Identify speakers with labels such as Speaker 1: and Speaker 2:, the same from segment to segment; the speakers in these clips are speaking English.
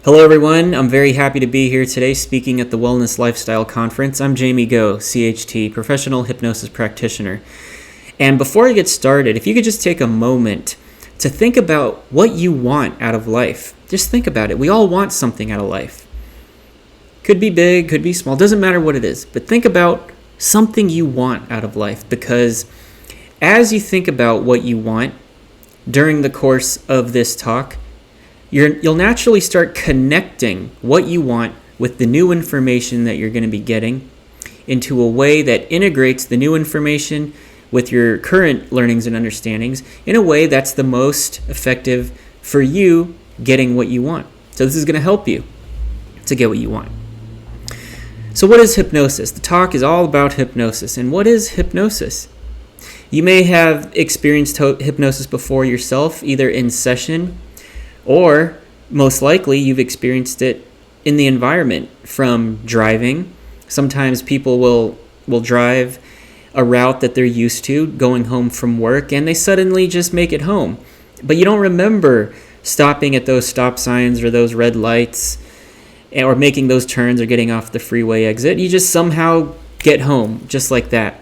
Speaker 1: Hello everyone, I'm very happy to be here today speaking at the Wellness Lifestyle Conference. I'm Jamie Go, CHT, Professional Hypnosis Practitioner. And before I get started, if you could just take a moment to think about what you want out of life. Just think about it. We all want something out of life. Could be big, could be small, doesn't matter what it is. But think about something you want out of life, because as you think about what you want during the course of this talk, you'll naturally start connecting what you want with the new information that you're going to be getting into a way that integrates the new information with your current learnings and understandings in a way that's the most effective for you getting what you want. So this is going to help you to get what you want. So what is hypnosis? The talk is all about hypnosis. And what is hypnosis? You may have experienced hypnosis before yourself, either in session, or most likely you've experienced it in the environment from driving. Sometimes people will drive a route that they're used to, going home from work, and they suddenly just make it home. But you don't remember stopping at those stop signs or those red lights or making those turns or getting off the freeway exit. You just somehow get home just like that.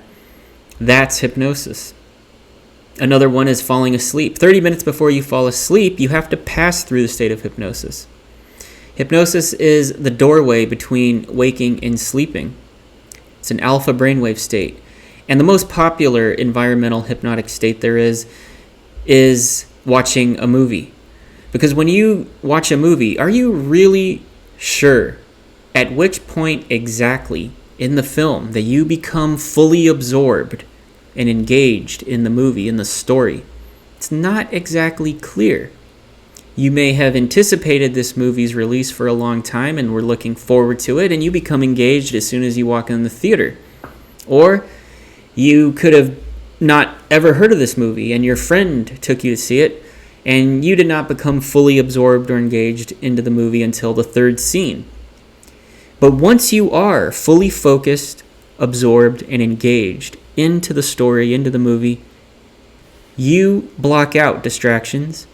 Speaker 1: That's hypnosis. Another one is falling asleep. 30 minutes before you fall asleep, you have to pass through the state of hypnosis. Hypnosis is the doorway between waking and sleeping. It's an alpha brainwave state. And the most popular environmental hypnotic state there is watching a movie. Because when you watch a movie, are you really sure at which point exactly in the film that you become fully absorbed and engaged in the movie, in the story? It's not exactly clear. You may have anticipated this movie's release for a long time and were looking forward to it, and you become engaged as soon as you walk in the theater. Or you could have not ever heard of this movie and your friend took you to see it, and you did not become fully absorbed or engaged into the movie until the third scene. But once you are fully focused, absorbed, and engaged into the story, into the movie, you block out distractions.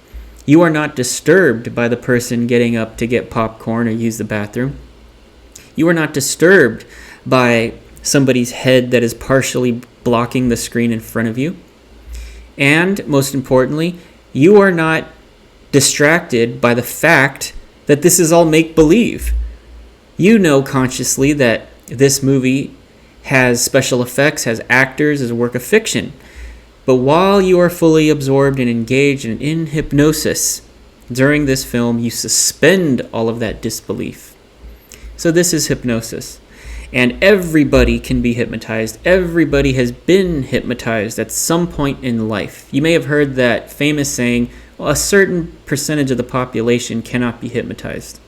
Speaker 1: You are not disturbed by the person getting up to get popcorn or use the bathroom. You are not disturbed by somebody's head that is partially blocking the screen in front of you. And most importantly, you are not distracted by the fact that this is all make-believe. You know consciously that this movie has special effects, has actors, is a work of fiction. But while you are fully absorbed and engaged and in hypnosis during this film, you suspend all of that disbelief. So this is hypnosis. And everybody can be hypnotized. Everybody has been hypnotized at some point in life. You may have heard that famous saying, well, a certain percentage of the population cannot be hypnotized.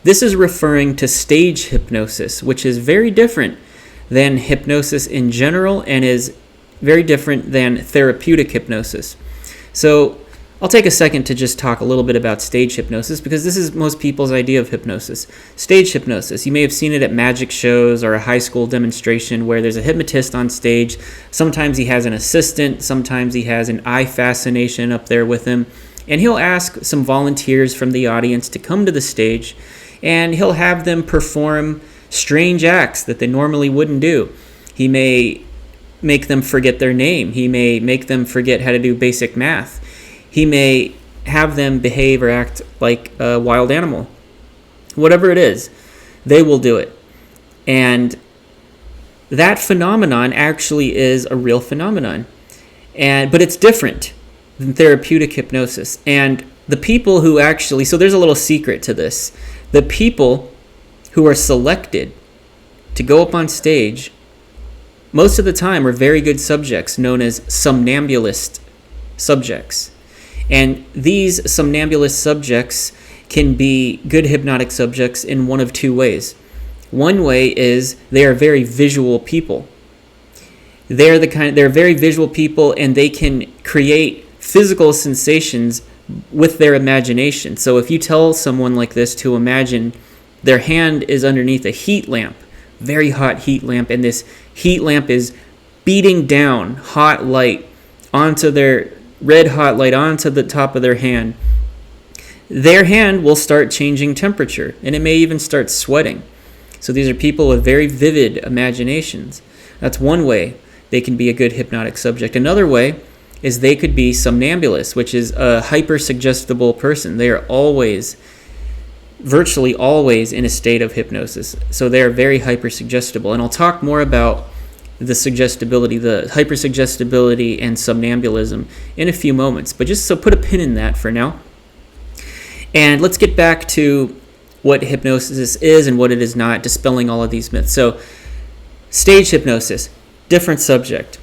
Speaker 1: This is referring to stage hypnosis, which is very different than hypnosis in general and is very different than therapeutic hypnosis. So I'll take a second to just talk a little bit about stage hypnosis, because this is most people's idea of hypnosis. Stage hypnosis, you may have seen it at magic shows or a high school demonstration where there's a hypnotist on stage. Sometimes he has an assistant, sometimes he has an eye fascination up there with him, and he'll ask some volunteers from the audience to come to the stage, and he'll have them perform strange acts that they normally wouldn't do. He may make them forget their name. He may make them forget how to do basic math. He may have them behave or act like a wild animal. Whatever it is, they will do it. And that phenomenon actually is a real phenomenon. But it's different than therapeutic hypnosis. And the people who actually, so there's a little secret to this. The people who are selected to go up on stage most of the time are very good subjects known as somnambulist subjects. And these somnambulist subjects can be good hypnotic subjects in one of two ways. One way is they are very visual people. They're very visual people, and they can create physical sensations with their imagination. So if you tell someone like this to imagine their hand is underneath a heat lamp, very hot heat lamp, and this heat lamp is beating down hot light onto their red hot light onto the top of their hand, their hand will start changing temperature, and it may even start sweating. So these are people with very vivid imaginations. That's one way they can be a good hypnotic subject. Another way is they could be somnambulists, which is a hyper-suggestible person. They are virtually always in a state of hypnosis. So they are very hyper-suggestible. And I'll talk more about the suggestibility, the hyper-suggestibility and somnambulism in a few moments. But just so put a pin in that for now. And let's get back to what hypnosis is and what it is not, dispelling all of these myths. So stage hypnosis, different subject.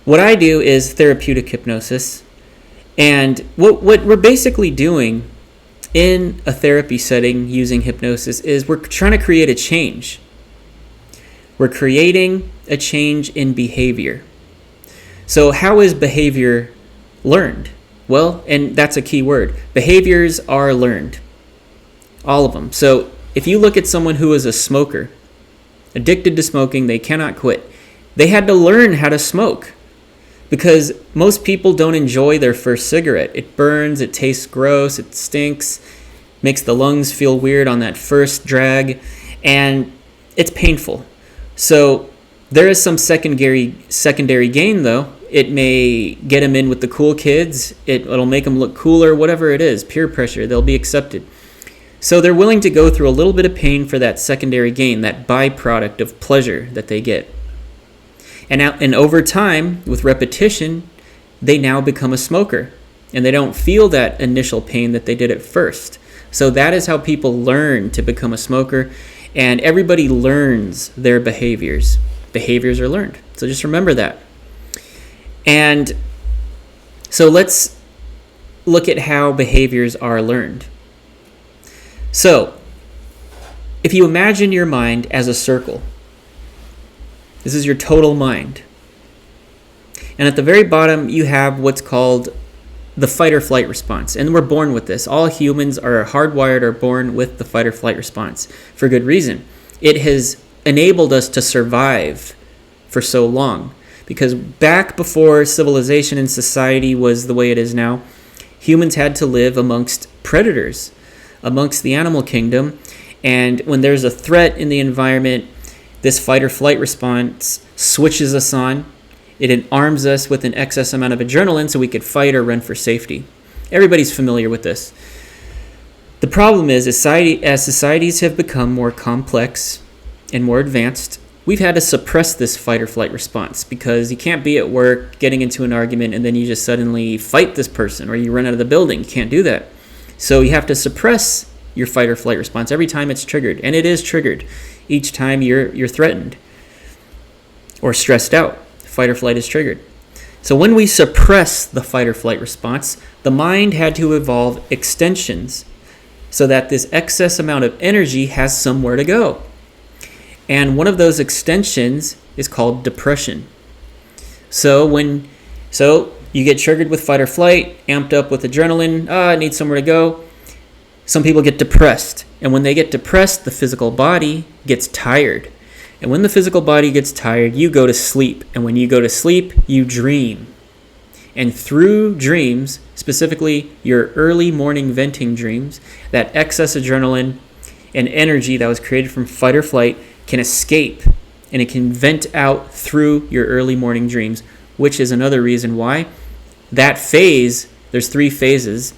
Speaker 1: What I do is therapeutic hypnosis. And what we're basically doing in a therapy setting using hypnosis is we're trying to create a change. We're creating a change in behavior. So how is behavior learned? Well, and that's a key word. Behaviors are learned. All of them. So if you look at someone who is a smoker, addicted to smoking, they cannot quit. They had to learn how to smoke because most people don't enjoy their first cigarette. It burns, it tastes gross, it stinks, makes the lungs feel weird on that first drag, and it's painful. So there is some secondary gain, though. It may get them in with the cool kids. It'll make them look cooler, whatever it is, peer pressure, they'll be accepted. So they're willing to go through a little bit of pain for that secondary gain, that byproduct of pleasure that they get. And over time, with repetition, they now become a smoker. And they don't feel that initial pain that they did at first. So that is how people learn to become a smoker. And everybody learns their behaviors. Behaviors are learned. So just remember that. And so let's look at how behaviors are learned. So, if you imagine your mind as a circle, this is your total mind. And at the very bottom, you have what's called the fight or flight response. And we're born with this. All humans are hardwired or born with the fight or flight response for good reason. It has enabled us to survive for so long. Because back before civilization and society was the way it is now, humans had to live amongst predators, amongst the animal kingdom. And when there's a threat in the environment, this fight or flight response switches us on. It arms us with an excess amount of adrenaline so we could fight or run for safety. Everybody's familiar with this. The problem is, as societies have become more complex and more advanced, we've had to suppress this fight or flight response because you can't be at work getting into an argument and then you just suddenly fight this person or you run out of the building. You can't do that. So you have to suppress your fight or flight response every time it's triggered. And it is triggered each time you're threatened or stressed out. Fight or flight is triggered. So when we suppress the fight or flight response, the mind had to evolve extensions so that this excess amount of energy has somewhere to go. And one of those extensions is called depression. So you get triggered with fight or flight, amped up with adrenaline, I need somewhere to go. Some people get depressed. And when they get depressed, the physical body gets tired. And when the physical body gets tired, you go to sleep. And when you go to sleep, you dream. And through dreams, specifically your early morning venting dreams, that excess adrenaline and energy that was created from fight or flight can escape. And it can vent out through your early morning dreams, which is another reason why that phase, there's 3 phases.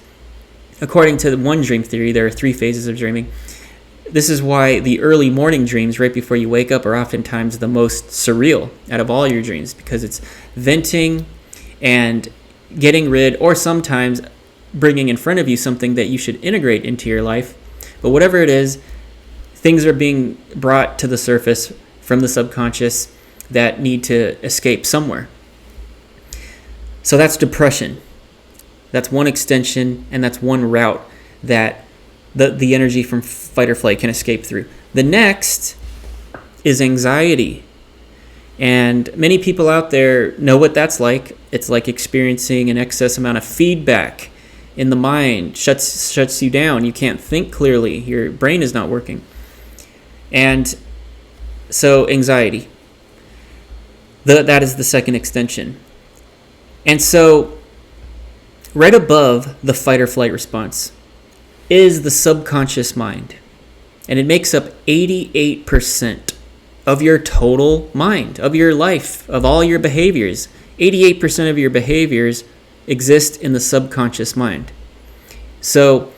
Speaker 1: According to one dream theory, there are 3 phases of dreaming. This is why the early morning dreams right before you wake up are oftentimes the most surreal out of all your dreams, because it's venting and getting rid, or sometimes bringing in front of you something that you should integrate into your life. But whatever it is, things are being brought to the surface from the subconscious that need to escape somewhere. So that's depression. That's one extension, and that's one route that the energy from fight or flight can escape through. The next is anxiety. And many people out there know what that's like. It's like experiencing an excess amount of feedback in the mind. Shuts you down. You can't think clearly. Your brain is not working. And so anxiety. That is the second extension. And so right above the fight or flight response is the subconscious mind. And it makes up 88% of your total mind, of your life, of all your behaviors. 88% of your behaviors exist in the subconscious mind. So,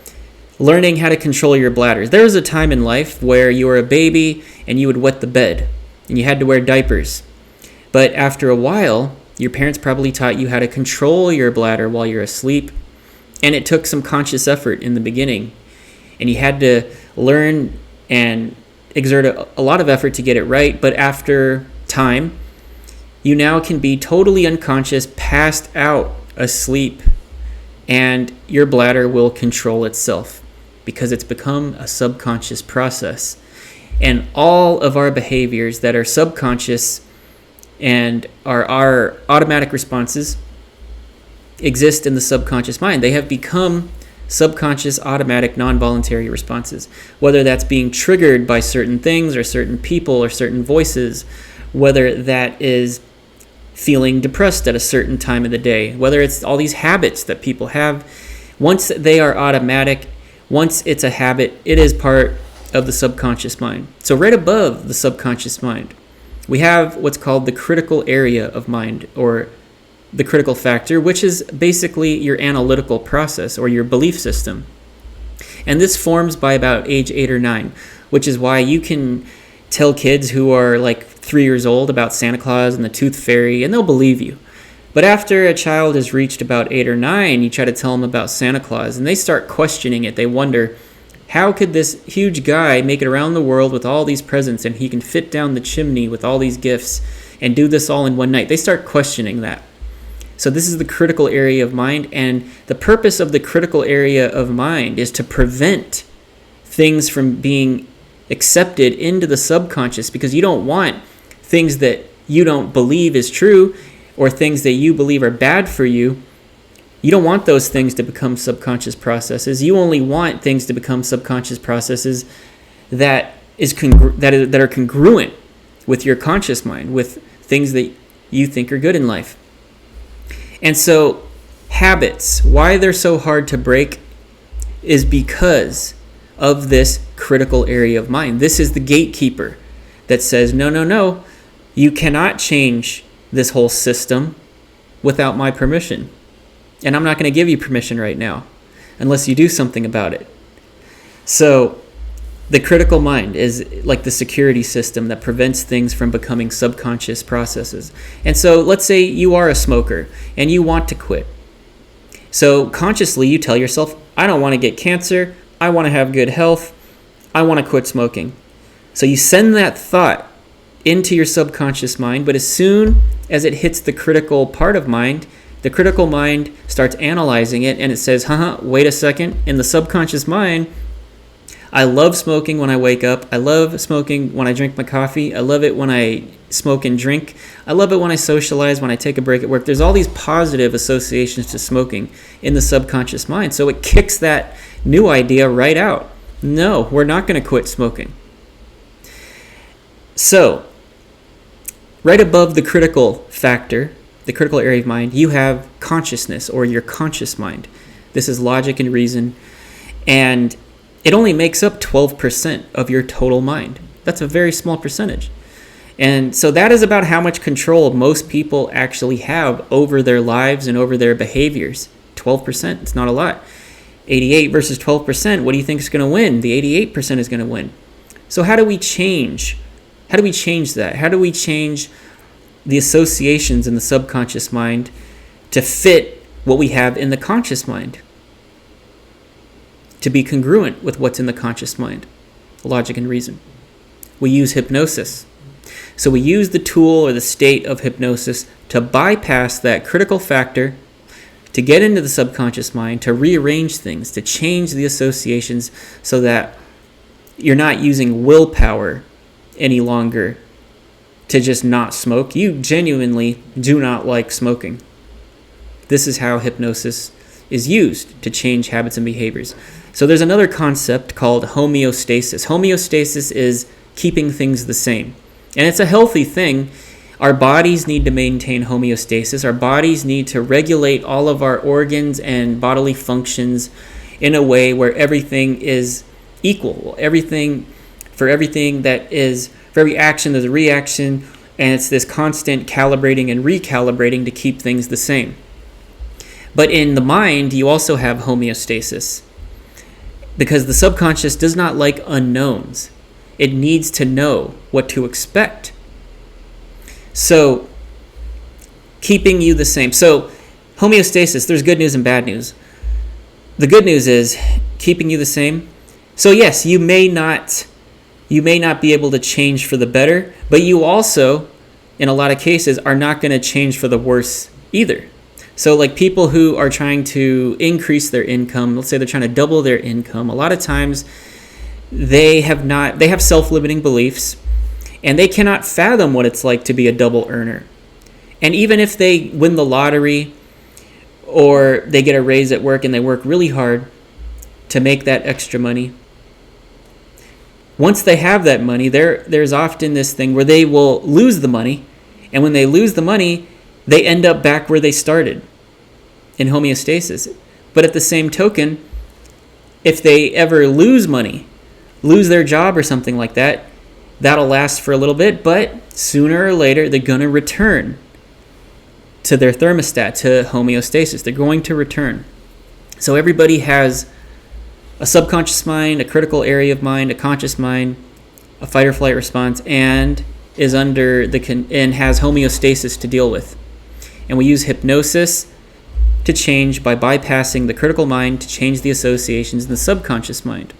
Speaker 1: learning how to control your bladders. There was a time in life where you were a baby and you would wet the bed and you had to wear diapers. But after a while, your parents probably taught you how to control your bladder while you're asleep. And it took some conscious effort in the beginning. And you had to learn and exert a lot of effort to get it right. But after time, you now can be totally unconscious, passed out, asleep, and your bladder will control itself because it's become a subconscious process. And all of our behaviors that are subconscious and are our automatic responses exist in the subconscious mind. They have become subconscious, automatic, non-voluntary responses, whether that's being triggered by certain things or certain people or certain voices, whether that is feeling depressed at a certain time of the day, whether it's all these habits that people have. Once they are automatic, once it's a habit, it is part of the subconscious mind. So right above the subconscious mind, we have what's called the critical area of mind, or the critical factor, which is basically your analytical process or your belief system. And this forms by about age 8 or 9, which is why you can tell kids who are like 3 years old about Santa Claus and the Tooth Fairy, and they'll believe you. But after a child has reached about 8 or 9, you try to tell them about Santa Claus, and they start questioning it. They wonder, how could this huge guy make it around the world with all these presents, and he can fit down the chimney with all these gifts and do this all in one night? They start questioning that. So this is the critical area of mind, and the purpose of the critical area of mind is to prevent things from being accepted into the subconscious, because you don't want things that you don't believe is true or things that you believe are bad for you. You don't want those things to become subconscious processes. You only want things to become subconscious processes that are congruent with your conscious mind, with things that you think are good in life. And so habits, why they're so hard to break, is because of this critical area of mind. This is the gatekeeper that says, no, you cannot change this whole system without my permission. And I'm not going to give you permission right now unless you do something about it. So the critical mind is like the security system that prevents things from becoming subconscious processes. And so let's say you are a smoker and you want to quit. So consciously you tell yourself, I don't want to get cancer. I want to have good health. I want to quit smoking. So you send that thought into your subconscious mind, but as soon as it hits the critical part of mind, the critical mind starts analyzing it, and it says, wait a second. In the subconscious mind, I love smoking when I wake up. I love smoking when I drink my coffee. I love it when I smoke and drink. I love it when I socialize, when I take a break at work. There's all these positive associations to smoking in the subconscious mind. So it kicks that new idea right out. No, we're not going to quit smoking. So, right above the critical factor, the critical area of mind, you have consciousness, or your conscious mind. This is logic and reason, and it only makes up 12% of your total mind. That's a very small percentage. And so that is about how much control most people actually have over their lives and over their behaviors. 12%, it's not a lot. 88 versus 12%, what do you think is going to win? The 88% is going to win. So how do we change? How do we change that? How do we change the associations in the subconscious mind to fit what we have in the conscious mind, to be congruent with what's in the conscious mind, logic and reason? We use hypnosis. So we use the tool or the state of hypnosis to bypass that critical factor, to get into the subconscious mind, to rearrange things, to change the associations so that you're not using willpower any longer to just not smoke. You genuinely do not like smoking. This is how hypnosis is used to change habits and behaviors. So there's another concept called homeostasis. Homeostasis is keeping things the same. And it's a healthy thing. Our bodies need to maintain homeostasis. Our bodies need to regulate all of our organs and bodily functions in a way where everything is equal. For every action, there's a reaction, and it's this constant calibrating and recalibrating to keep things the same. But in the mind, you also have homeostasis, because the subconscious does not like unknowns. It needs to know what to expect. So, keeping you the same. So, homeostasis, there's good news and bad news. The good news is keeping you the same. So yes, you may not be able to change for the better, but you also, in a lot of cases, are not going to change for the worse either. So like people who are trying to increase their income, let's say they're trying to double their income, a lot of times they have self-limiting beliefs, and they cannot fathom what it's like to be a double earner. And even if they win the lottery or they get a raise at work and they work really hard to make that extra money, once they have that money, there's often this thing where they will lose the money. And when they lose the money, they end up back where they started in homeostasis. But at the same token, if they ever lose money, lose their job or something like that, that'll last for a little bit. But sooner or later, they're going to return to their thermostat, to homeostasis. They're going to return. So everybody has a subconscious mind, a critical area of mind, a conscious mind, a fight or flight response, and is under and has homeostasis to deal with. And we use hypnosis to change by bypassing the critical mind to change the associations in the subconscious mind.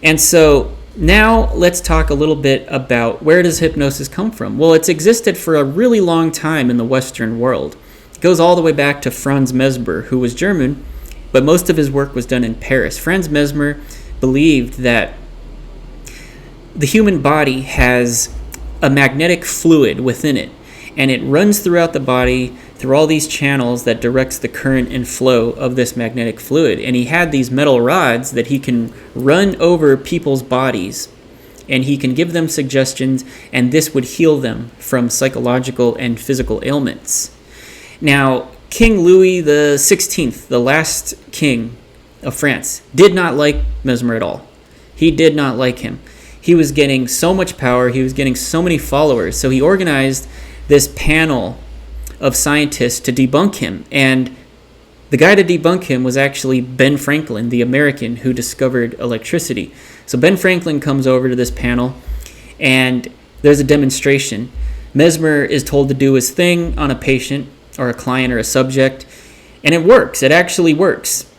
Speaker 1: And so now let's talk a little bit about where does hypnosis come from? Well, it's existed for a really long time in the Western world. It goes all the way back to Franz Mesmer, who was German, but most of his work was done in Paris. Franz Mesmer believed that the human body has a magnetic fluid within it, and it runs throughout the body through all these channels that directs the current and flow of this magnetic fluid. And he had these metal rods that he can run over people's bodies, and he can give them suggestions, and this would heal them from psychological and physical ailments. Now, King Louis XVI, the last king of France, did not like Mesmer at all. He did not like him. He was getting so much power. He was getting so many followers. So he organized this panel of scientists to debunk him. And the guy to debunk him was actually Ben Franklin, the American who discovered electricity. So Ben Franklin comes over to this panel, and there's a demonstration. Mesmer is told to do his thing on a patient or a client or a subject, and it works. It actually works.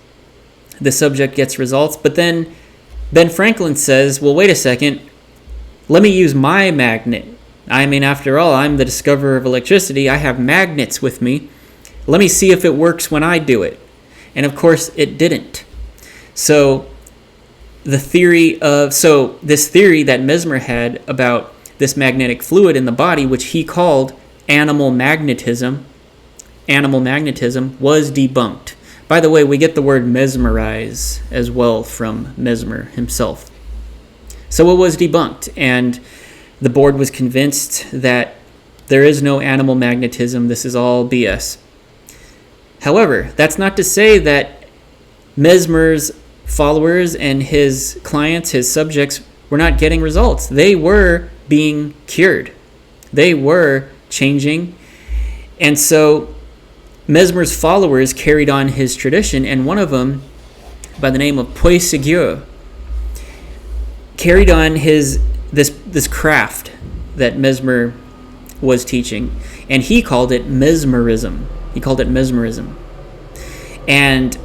Speaker 1: The subject gets results, but then Ben Franklin says, well, wait a second, let me use my magnet. I mean, after all, I'm the discoverer of electricity. I have magnets with me. Let me see if it works when I do it. And of course, it didn't. So this theory that Mesmer had about this magnetic fluid in the body, which he called animal magnetism, was debunked. By the way, we get the word mesmerize as well from Mesmer himself. So it was debunked, and the board was convinced that there is no animal magnetism. This is all BS. However, that's not to say that Mesmer's followers and his clients, his subjects, were not getting results. They were being cured. They were changing. And so Mesmer's followers carried on his tradition, and one of them, by the name of Placebo, carried on this craft that Mesmer was teaching, and he called it mesmerism. And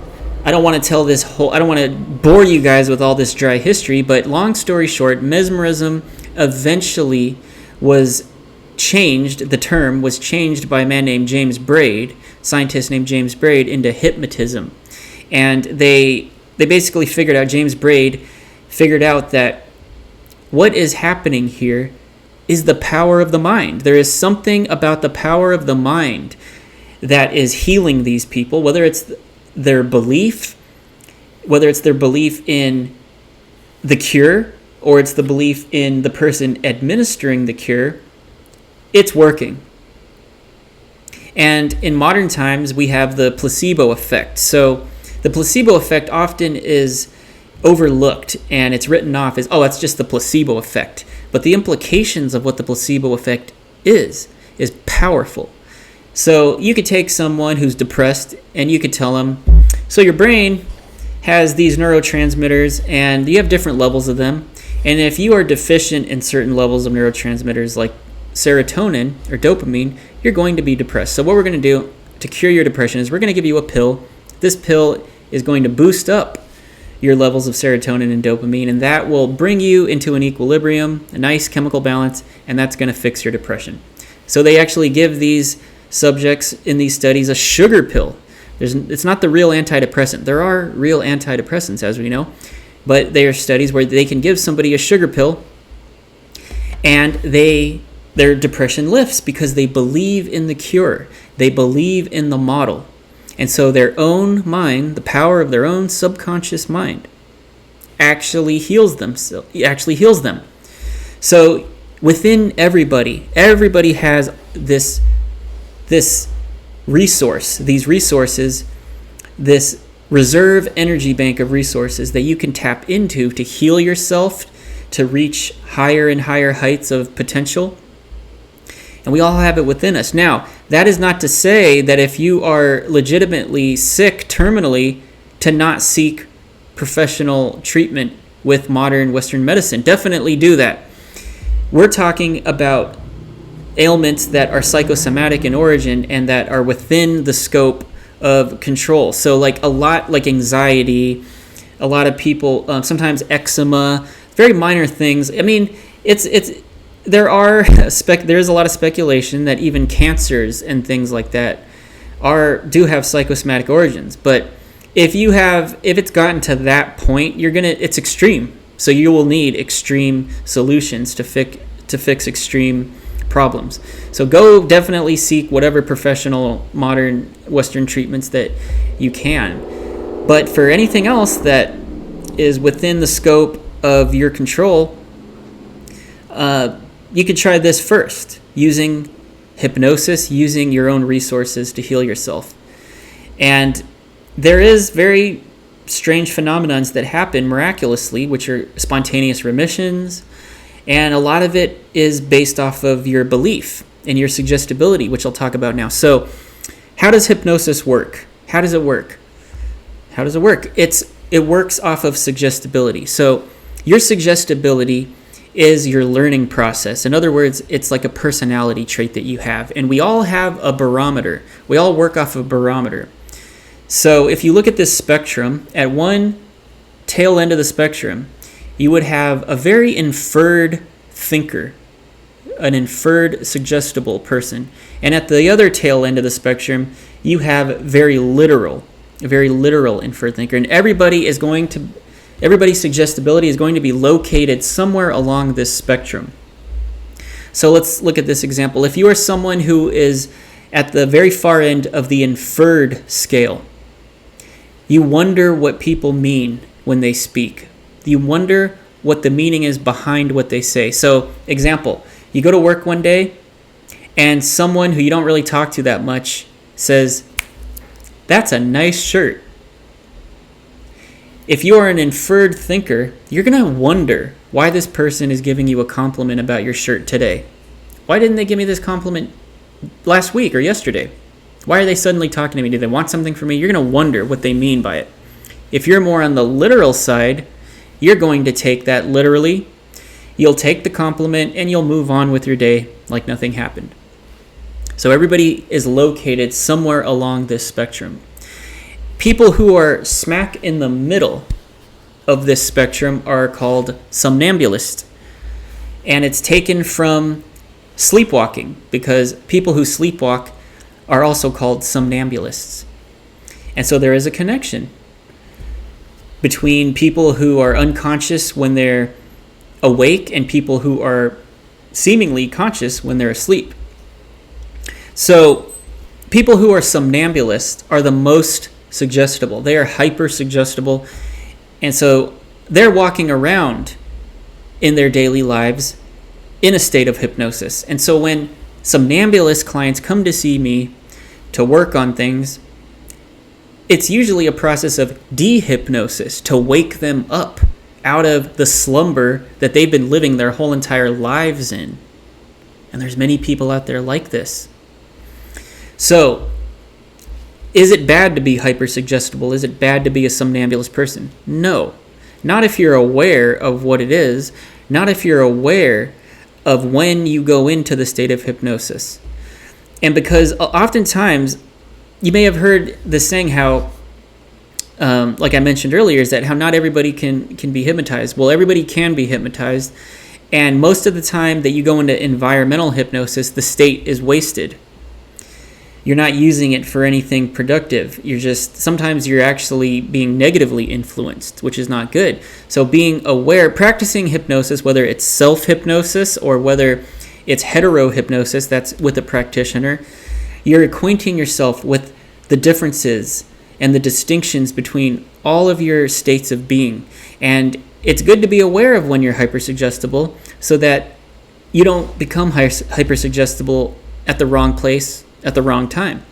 Speaker 1: I don't want to bore you guys with all this dry history, but long story short, mesmerism eventually was changed. The term was changed by a man named James Braid, scientist named James Braid, into hypnotism. And James Braid figured out that what is happening here is the power of the mind. There is something about the power of the mind that is healing these people, whether it's their belief in the cure, or it's the belief in the person administering the cure. It's working. And in modern times, we have the placebo effect. So The placebo effect often is overlooked, and it's written off as, oh, that's just the placebo effect. But the implications of what the placebo effect is powerful. So you could take someone who's depressed and you could tell them, so your brain has these neurotransmitters and you have different levels of them. And if you are deficient in certain levels of neurotransmitters like serotonin or dopamine, you're going to be depressed. So what we're going to do to cure your depression is we're going to give you a pill. This pill is going to boost up your levels of serotonin and dopamine, and that will bring you into an equilibrium, a nice chemical balance, and that's going to fix your depression. So they actually give these subjects in these studies a sugar pill. It's not the real antidepressant. There are real antidepressants, as we know, but there are studies where they can give somebody a sugar pill and their depression lifts because they believe in the cure. They believe in the model. And so their own mind, the power of their own subconscious mind, actually heals them. So within everybody has this resource, these resources, this reserve energy bank of resources that you can tap into to heal yourself, to reach higher and higher heights of potential. And we all have it within us. Now, that is not to say that if you are legitimately sick terminally, to not seek professional treatment with modern Western medicine. Definitely do that. We're talking about ailments that are psychosomatic in origin and that are within the scope of control. So like anxiety, a lot of people, sometimes eczema, very minor things. I mean, there's a lot of speculation that even cancers and things like that do have psychosomatic origins. But if it's gotten to that point, it's extreme. So you will need extreme solutions to fix extreme problems. So go definitely seek whatever professional modern Western treatments that you can. But for anything else that is within the scope of your control, you could try this first, using hypnosis, using your own resources to heal yourself. And there is very strange phenomena that happen miraculously, which are spontaneous remissions. And a lot of it is based off of your belief and your suggestibility, which I'll talk about now. So how does hypnosis work? How does it work? It works off of suggestibility. So your suggestibility is your learning process. In other words, it's like a personality trait that you have. And we all have a barometer. We all work off of a barometer. So if you look at this spectrum, at one tail end of the spectrum, you would have a very inferred thinker, an inferred suggestible person. And at the other tail end of the spectrum, you have a very literal inferred thinker. And everybody's suggestibility is going to be located somewhere along this spectrum. So let's look at this example. If you are someone who is at the very far end of the inferred scale, you wonder what people mean when they speak. You wonder what the meaning is behind what they say. So, example, you go to work one day and someone who you don't really talk to that much says, "That's a nice shirt." If you are an inferred thinker, you're going to wonder why this person is giving you a compliment about your shirt today. Why didn't they give me this compliment last week or yesterday? Why are they suddenly talking to me? Do they want something from me? You're going to wonder what they mean by it. If you're more on the literal side, you're going to take that literally. You'll take the compliment and you'll move on with your day like nothing happened. So everybody is located somewhere along this spectrum. People who are smack in the middle of this spectrum are called somnambulists. And it's taken from sleepwalking, because people who sleepwalk are also called somnambulists. And so there is a connection between people who are unconscious when they're awake and people who are seemingly conscious when they're asleep. So people who are somnambulists are the most suggestible. They are hyper suggestible. And so they're walking around in their daily lives in a state of hypnosis. And so when somnambulist clients come to see me to work on things, it's usually a process of dehypnosis to wake them up out of the slumber that they've been living their whole entire lives in. And there's many people out there like this. So, is it bad to be hypersuggestible? Is it bad to be a somnambulist person? No. Not if you're aware of what it is. Not if you're aware of when you go into the state of hypnosis. And because oftentimes, you may have heard the saying how, like I mentioned earlier, is that how not everybody can be hypnotized. Well, everybody can be hypnotized. And most of the time that you go into environmental hypnosis, the state is wasted. You're not using it for anything productive. Sometimes you're actually being negatively influenced, which is not good. So being aware, practicing hypnosis, whether it's self-hypnosis or whether it's hetero-hypnosis, that's with a practitioner, you're acquainting yourself with the differences and the distinctions between all of your states of being. And it's good to be aware of when you're hypersuggestible so that you don't become hypersuggestible at the wrong place at the wrong time.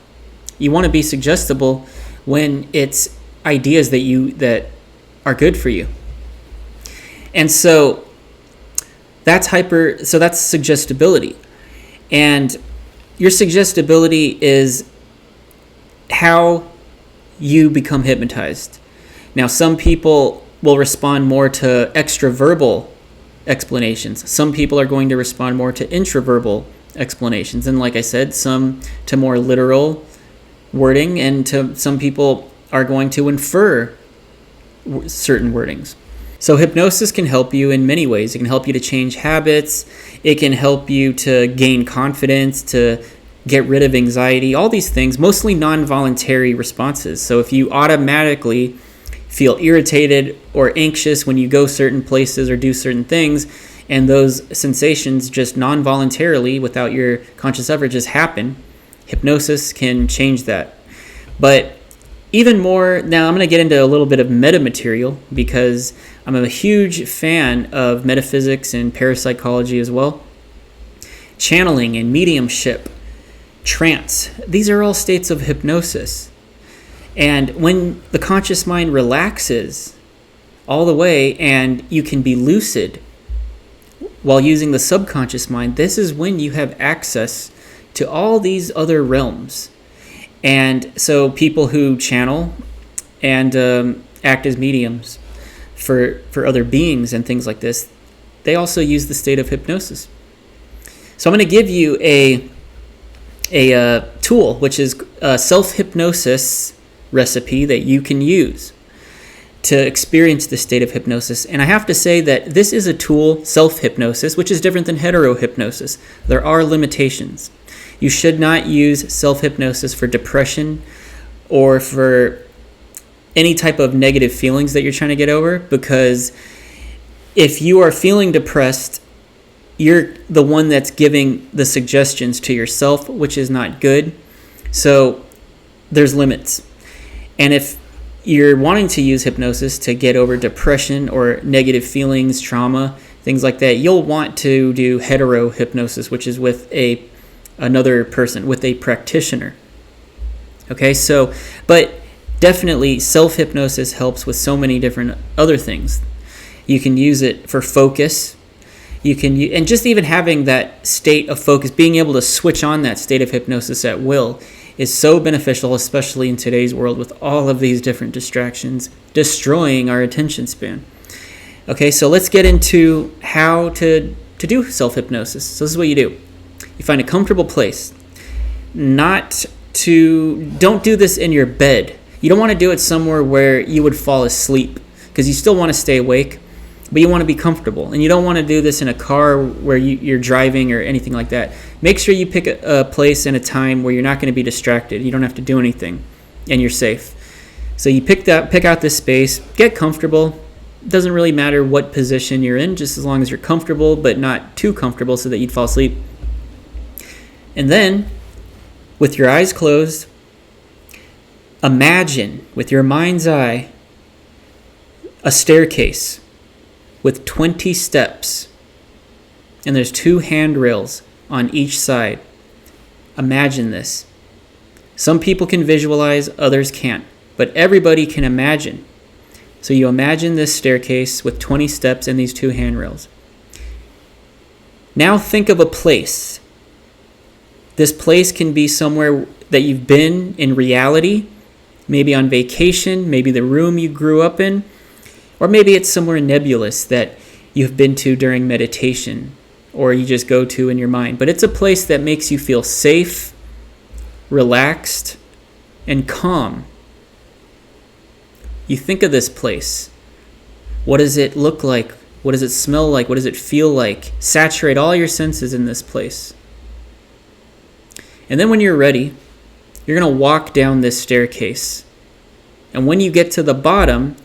Speaker 1: You want to be suggestible when it's ideas that are good for you. And so that's suggestibility. And your suggestibility is how you become hypnotized. Now, some people will respond more to extraverbal explanations. Some people are going to respond more to intraverbal explanations. And like I said, some to more literal wording, and to some people are going to infer certain wordings. So hypnosis can help you in many ways. It can help you to change habits. It can help you to gain confidence, to get rid of anxiety, all these things, mostly non-voluntary responses. So if you automatically feel irritated or anxious when you go certain places or do certain things, and those sensations just non-voluntarily, without your conscious effort, just happen, hypnosis can change that. But even more, now I'm going to get into a little bit of metamaterial, because I'm a huge fan of metaphysics and parapsychology as well. Channeling and mediumship, trance, these are all states of hypnosis. And when the conscious mind relaxes all the way and you can be lucid while using the subconscious mind, this is when you have access to all these other realms. And so people who channel and act as mediums for other beings and things like this, they also use the state of hypnosis. So I'm going to give you a tool, which is a self-hypnosis recipe that you can use to experience the state of hypnosis. And I have to say that this is a tool, self-hypnosis, which is different than hetero-hypnosis. There are limitations. You should not use self-hypnosis for depression or for any type of negative feelings that you're trying to get over, because if you are feeling depressed, you're the one that's giving the suggestions to yourself, which is not good. So there's limits. And if you're wanting to use hypnosis to get over depression or negative feelings, trauma, things like that, you'll want to do hetero hypnosis, which is with another person, with a practitioner. Okay, so, but definitely self-hypnosis helps with so many different other things. You can use it for focus. And just even having that state of focus, being able to switch on that state of hypnosis at will, is so beneficial, especially in today's world with all of these different distractions destroying our attention span. Okay, so let's get into how to do self-hypnosis. So this is what you do. You find a comfortable place. Don't do this in your bed. You don't want to do it somewhere where you would fall asleep, because you still want to stay awake, but you want to be comfortable. And you don't want to do this in a car where you're driving or anything like that. Make sure you pick a place and a time where you're not going to be distracted. You don't have to do anything, and you're safe. So you pick out this space, get comfortable. It doesn't really matter what position you're in, just as long as you're comfortable, but not too comfortable so that you'd fall asleep. And then, with your eyes closed, imagine with your mind's eye a staircase with 20 steps, and there's 2 handrails on each side. Imagine this. Some people can visualize, others can't. but everybody can imagine. So you imagine this staircase with 20 steps and these 2 handrails. Now think of a place. This place can be somewhere that you've been in reality, maybe on vacation, maybe the room you grew up in, or maybe it's somewhere nebulous that you've been to during meditation or you just go to in your mind. But it's a place that makes you feel safe, relaxed, and calm. You think of this place. What does it look like? What does it smell like? What does it feel like? Saturate all your senses in this place. And then when you're ready, you're going to walk down this staircase. And when you get to the bottom,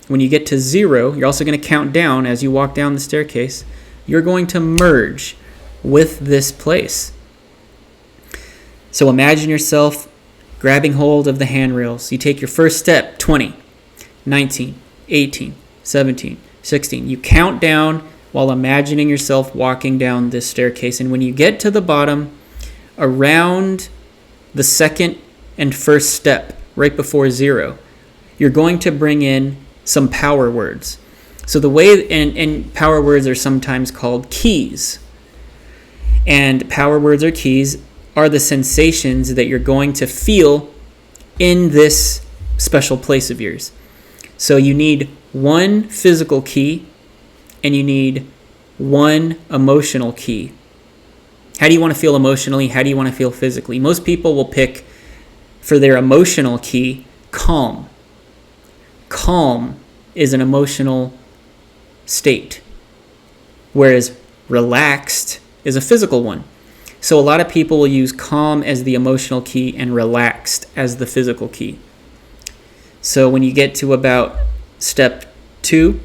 Speaker 1: when you get to 0, you're also going to count down as you walk down the staircase. You're going to merge with this place. So imagine yourself grabbing hold of the handrails. You take your first step, 20, 19, 18, 17, 16. You count down while imagining yourself walking down this staircase. And when you get to the bottom, around the second and first step, right before 0, you're going to bring in some power words. So the way, and power words are sometimes called keys. And power words or keys are the sensations that you're going to feel in this special place of yours. So you need 1 physical key and you need 1 emotional key. How do you want to feel emotionally? How do you want to feel physically? Most people will pick for their emotional key, calm. Calm is an emotional state, whereas relaxed is a physical one. So a lot of people will use calm as the emotional key and relaxed as the physical key. So when you get to about step 2,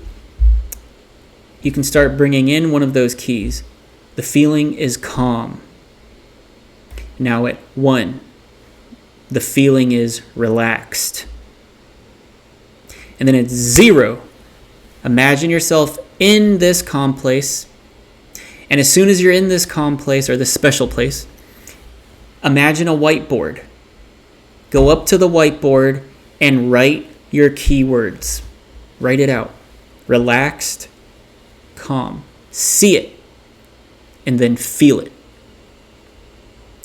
Speaker 1: you can start bringing in one of those keys. The feeling is calm. Now at 1, the feeling is relaxed. And then at 0, imagine yourself in this calm place. And as soon as you're in this calm place or this special place, imagine a whiteboard. Go up to the whiteboard and write your keywords. Write it out. Relaxed, calm. See it. And then feel it.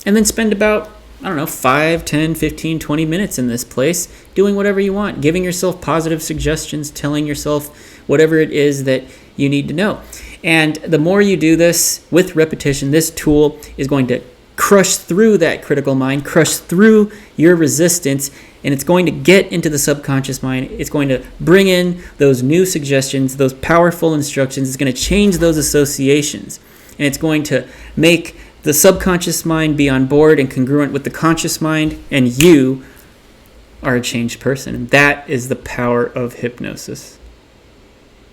Speaker 1: And then spend about, 5, 10, 15, 20 minutes in this place doing whatever you want, giving yourself positive suggestions, telling yourself whatever it is that you need to know. And the more you do this with repetition, this tool is going to crush through that critical mind, crush through your resistance, and it's going to get into the subconscious mind. It's going to bring in those new suggestions, those powerful instructions. It's going to change those associations. And it's going to make the subconscious mind be on board and congruent with the conscious mind, and you are a changed person. And that is the power of hypnosis.